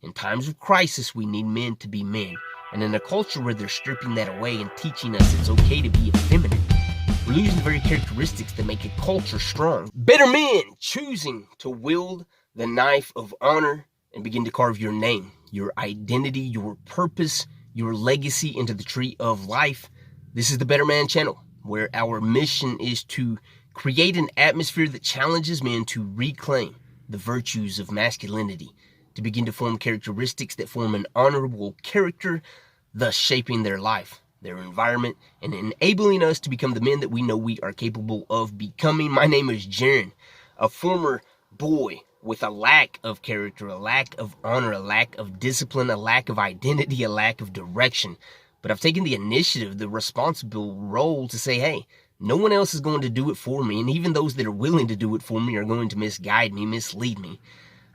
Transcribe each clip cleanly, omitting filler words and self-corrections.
In times of crisis, we need men to be men. And in a culture where they're stripping that away and teaching us it's okay to be effeminate, we're losing the very characteristics that make a culture strong. Better men choosing to wield the knife of honor and begin to carve your name, your identity, your purpose, your legacy into the tree of life. This is the Better Man channel, where our mission is to create an atmosphere that challenges men to reclaim the virtues of masculinity, to begin to form characteristics that form an honorable character, thus shaping their life, their environment, and enabling us to become the men that we know we are capable of becoming. My name is Jaron, a former boy with a lack of character, a lack of honor, a lack of discipline, a lack of identity, a lack of direction. But I've taken the initiative, the responsible role to say, hey, no one else is going to do it for me, and even those that are willing to do it for me are going to misguide me, mislead me.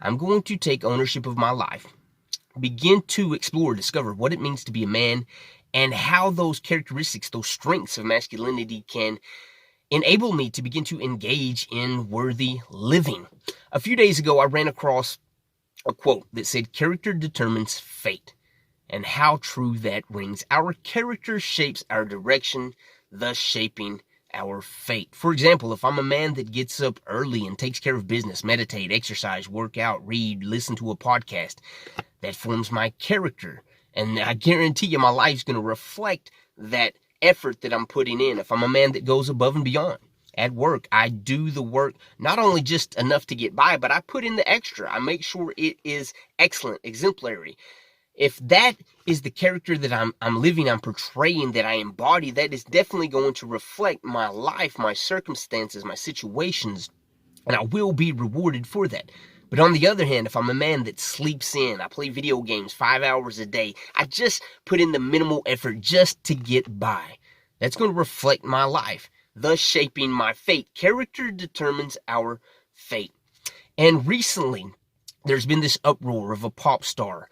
I'm going to take ownership of my life, begin to explore, discover what it means to be a man, and how those characteristics, those strengths of masculinity can enable me to begin to engage in worthy living. A few days ago, I ran across a quote that said, "Character determines fate," and how true that rings. Our character shapes our direction, thus shaping our fate. For example, if I'm a man that gets up early and takes care of business, meditate, exercise, work out, read, listen to a podcast, that forms my character. And I guarantee you my life's going to reflect that effort that I'm putting in. If I'm a man that goes above and beyond at work, I do the work, not only just enough to get by, but I put in the extra. I make sure it is excellent, exemplary. If that is the character that I'm living, I'm portraying, that I embody, that is definitely going to reflect my life, my circumstances, my situations, and I will be rewarded for that. But on the other hand, if I'm a man that sleeps in, I play video games 5 hours a day, I just put in the minimal effort just to get by, that's going to reflect my life, thus shaping my fate. Character determines our fate. And recently, there's been this uproar of a pop star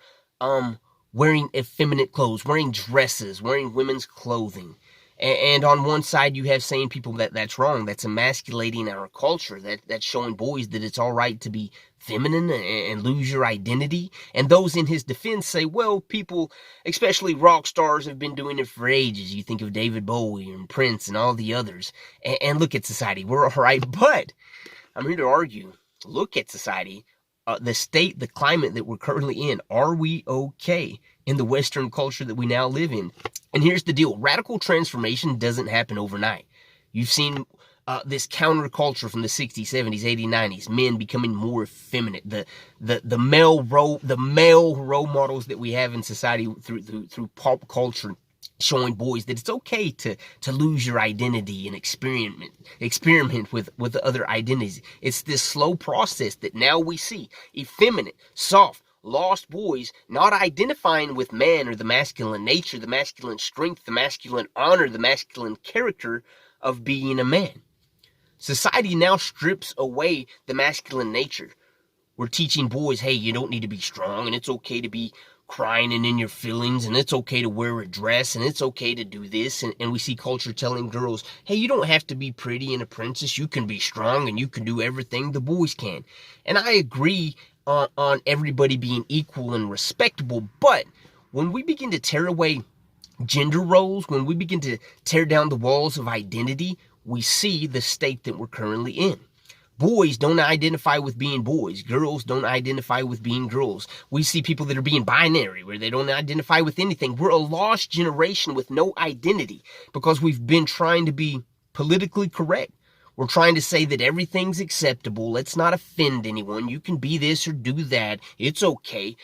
wearing effeminate clothes, wearing dresses, wearing women's clothing. And on one side, you have saying people that that's wrong, that's emasculating our culture, that's showing boys that it's all right to be feminine and lose your identity. And those in his defense say, well, people, especially rock stars, have been doing it for ages. You think of David Bowie and Prince and all the others. And look at society, we're all right. But I'm here to argue, look at society. The state, the climate that we're currently in. Are we okay in the Western culture that we now live in? And here's the deal. Radical transformation doesn't happen overnight. You've seen this counterculture from the 60s, 70s, 80s, 90s, men becoming more effeminate. The male role models that we have in society through pop culture, showing boys that it's okay to lose your identity and experiment with other identities. It's this slow process that now we see effeminate, soft, lost boys not identifying with man or the masculine nature, the masculine strength, the masculine honor, the masculine character of being a man. Society now strips away the masculine nature. We're teaching boys, hey, you don't need to be strong, and it's okay to be crying and in your feelings, and it's okay to wear a dress, and it's okay to do this. And we see culture telling girls, hey, you don't have to be pretty and a princess. You can be strong and you can do everything the boys can. And I agree on everybody being equal and respectable, but when we begin to tear away gender roles, when we begin to tear down the walls of identity, we see the state that we're currently in. Boys don't identify with being boys. Girls don't identify with being girls. We see people that are being binary, where they don't identify with anything. We're a lost generation with no identity because we've been trying to be politically correct. We're trying to say that everything's acceptable. Let's not offend anyone. You can be this or do that. It's okay.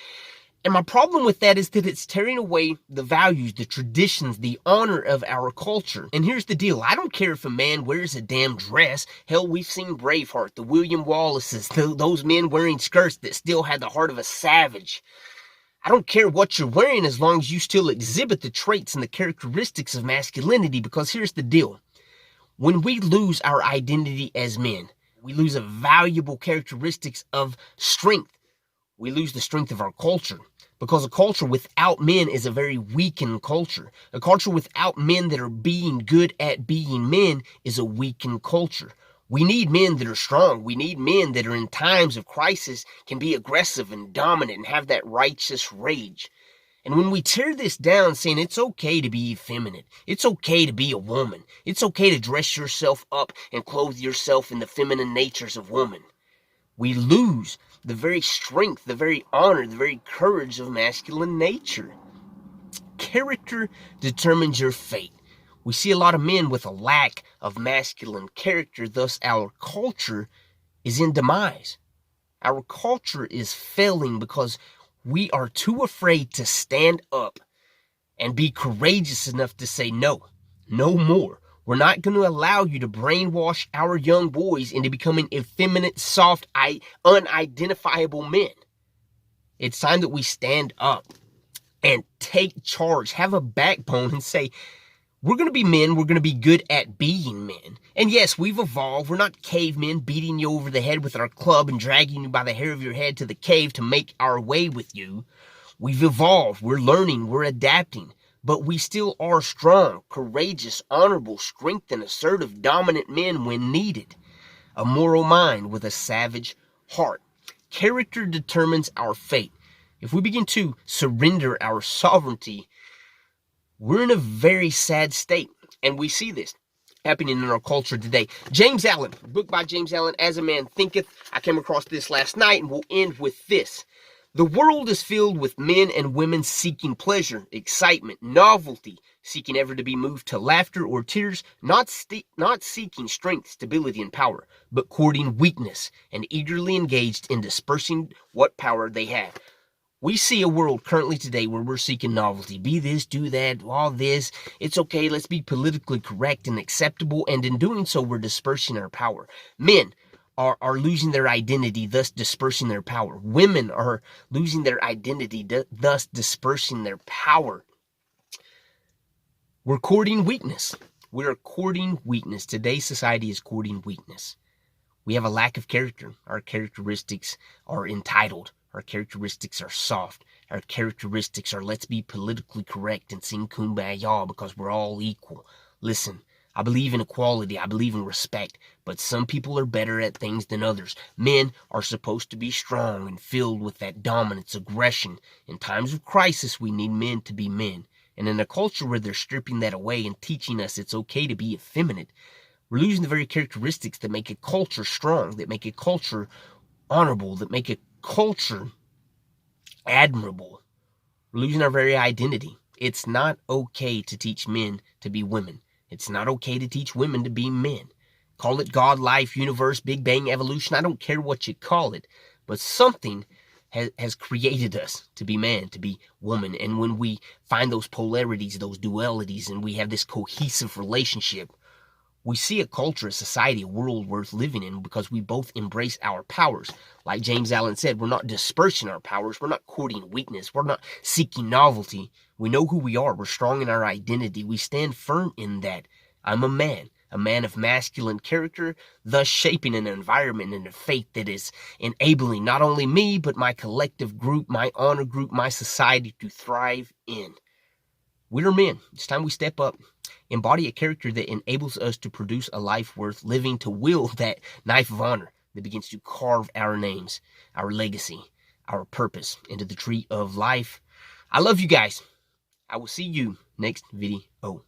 And my problem with that is that it's tearing away the values, the traditions, the honor of our culture. And here's the deal. I don't care if a man wears a damn dress. Hell, we've seen Braveheart, the William Wallaces, those men wearing skirts that still had the heart of a savage. I don't care what you're wearing as long as you still exhibit the traits and the characteristics of masculinity, because here's the deal. When we lose our identity as men, we lose a valuable characteristics of strength. We lose the strength of our culture, because a culture without men is a very weakened culture. A culture without men that are being good at being men is a weakened culture. We need men that are strong. We need men that are in times of crisis can be aggressive and dominant and have that righteous rage. And when we tear this down saying it's okay to be effeminate, it's okay to be a woman, it's okay to dress yourself up and clothe yourself in the feminine natures of woman, we lose the very strength, the very honor, the very courage of masculine nature. Character determines your fate. We see a lot of men with a lack of masculine character, thus our culture is in demise. Our culture is failing because we are too afraid to stand up and be courageous enough to say no, no more. We're not going to allow you to brainwash our young boys into becoming effeminate, soft, unidentifiable men. It's time that we stand up and take charge, have a backbone, and say, we're going to be men, we're going to be good at being men. And yes, we've evolved. We're not cavemen beating you over the head with our club and dragging you by the hair of your head to the cave to make our way with you. We've evolved. We're learning. We're adapting. But we still are strong, courageous, honorable, strength, and assertive, dominant men when needed. A moral mind with a savage heart. Character determines our fate. If we begin to surrender our sovereignty, we're in a very sad state. And we see this happening in our culture today. James Allen, book by James Allen, As a Man Thinketh. I came across this last night, and we'll end with this. The world is filled with men and women seeking pleasure, excitement, novelty, seeking ever to be moved to laughter or tears, not seeking strength, stability, and power, but courting weakness and eagerly engaged in dispersing what power they have. We see a world currently today where we're seeking novelty. Be this, do that, all this. It's okay, let's be politically correct and acceptable. And in doing so, we're dispersing our power. Men are losing their identity, thus dispersing their power. Women are losing their identity, thus dispersing their power. We're courting weakness. We're courting weakness. Today's society is courting weakness. We have a lack of character. Our characteristics are entitled. Our characteristics are soft. Our characteristics are let's be politically correct and sing kumbaya because we're all equal. Listen, I believe in equality. I believe in respect. But some people are better at things than others. Men are supposed to be strong and filled with that dominance, aggression. In times of crisis, we need men to be men. And in a culture where they're stripping that away and teaching us it's okay to be effeminate, we're losing the very characteristics that make a culture strong, that make a culture honorable, that make a culture admirable. We're losing our very identity. It's not okay to teach men to be women. It's not okay to teach women to be men. Call it God, life, universe, Big Bang, evolution. I don't care what you call it. But something has created us to be man, to be woman. And when we find those polarities, those dualities, and we have this cohesive relationship, we see a culture, a society, a world worth living in because we both embrace our powers. Like James Allen said, we're not dispersing our powers. We're not courting weakness. We're not seeking novelty. We know who we are. We're strong in our identity. We stand firm in that. I'm a man of masculine character, thus shaping an environment and a faith that is enabling not only me, but my collective group, my honor group, my society to thrive in. We're men. It's time we step up, embody a character that enables us to produce a life worth living, to wield that knife of honor that begins to carve our names, our legacy, our purpose into the tree of life. I love you guys. I will see you next video.